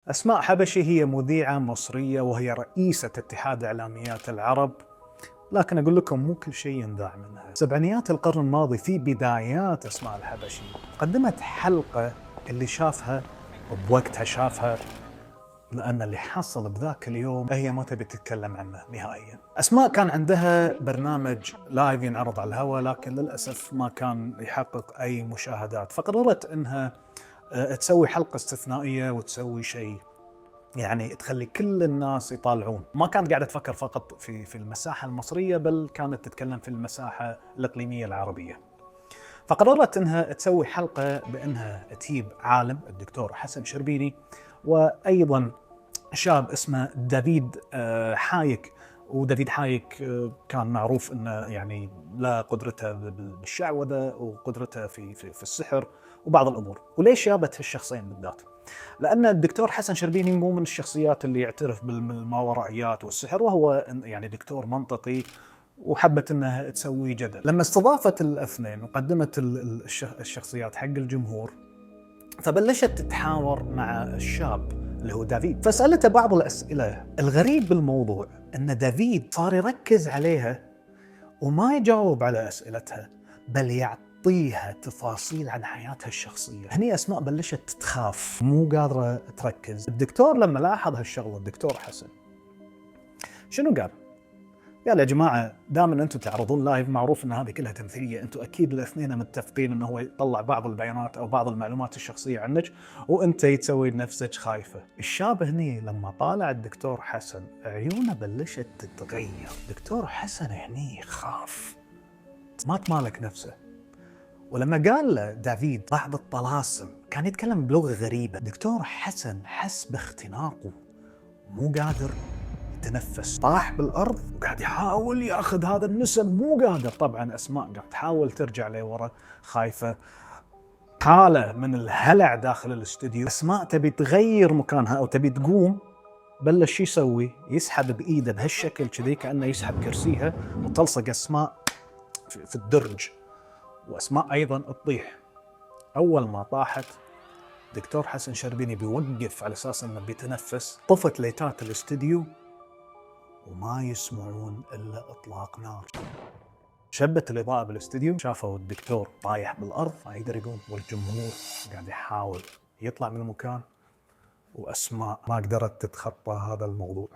أسماء حبشي هي مذيعة مصرية وهي رئيسة اتحاد إعلاميات العرب، لكن أقول لكم مو كل شيء ينذاع منها. سبعينيات القرن الماضي في بدايات أسماء الحبشي قدمت حلقة اللي شافها بوقتها شافها، لأن اللي حصل بذاك اليوم هي ما تبي تتكلم عنه نهائيا. أسماء كان عندها برنامج لايف ينعرض على الهواء، لكن للأسف ما كان يحقق أي مشاهدات، فقررت أنها تسوي حلقة استثنائية وتسوي شيء يعني تخلي كل الناس يطالعون. ما كانت قاعدة تفكر فقط في المساحة المصرية، بل كانت تتكلم في المساحة الإقليمية العربية. فقررت أنها تسوي حلقة بأنها تجيب عالم الدكتور حسن شربيني، وأيضا شاب اسمه دافيد حايك. ودافيد حايك كان معروف أنه يعني لا قدرته بالشعوذة وقدرته في السحر وبعض الأمور. وليش جابت هالشخصين بالذات؟ لأن الدكتور حسن شربيني مو من الشخصيات اللي يعترف بالماورائيات والسحر، وهو يعني دكتور منطقي، وحبت انها تسوي جدل. لما استضافت الاثنين وقدمت الشخصيات حق الجمهور، فبلشت تتحاور مع الشاب اللي هو دافيد، فسألته بعض الأسئلة. الغريب بالموضوع أن دافيد صار يركز عليها وما يجاوب على أسئلتها، بل يعطيها تفاصيل عن حياتها الشخصية. هني أسماء بلشت تخاف، مو قادرة تركز. الدكتور لما لاحظ هالشغلة، الدكتور حسن شنو قال؟ قال يا جماعة، دام ان انتم تعرضون لايف، معروف ان هذه كلها تمثيلية، انتم اكيد الاثنين متفقين انه هو يطلع بعض البيانات او بعض المعلومات الشخصية عنك، وانت تسوي نفسك خايفة. الشاب هني لما طالع الدكتور حسن عيونه بلشت تتغير. دكتور حسن هني خاف، ما تمالك نفسه. ولما قال له دافيد بعض الطلاسم، كان يتكلم بلغة غريبة. دكتور حسن حس باختناقه، مو قادر يتنفس، طاح بالأرض وقاعد يحاول ياخذ هذا النسم، مو قادر. طبعا أسماء قاعد تحاول ترجع لورا خايفة، حالة من الهلع داخل الاستوديو. أسماء تبي تغير مكانها أو تبي تقوم، بلش شو يسوي؟ يسحب بإيده بهالشكل كذي، كأنه يسحب كرسيها، وتلصق أسماء في الدرج، وأسماء أيضا تطيح. أول ما طاحت، دكتور حسن شربيني بيوقف على أساس أنه بيتنفس. طفت ليتات الاستوديو وما يسمعون إلا إطلاق نار. شبت الإضاءة بالاستوديو، شافوا الدكتور طايح بالأرض ما يقدر يقوم، والجمهور قاعد يحاول يطلع من المكان، وأسماء ما قدرت تتخطى هذا الموضوع.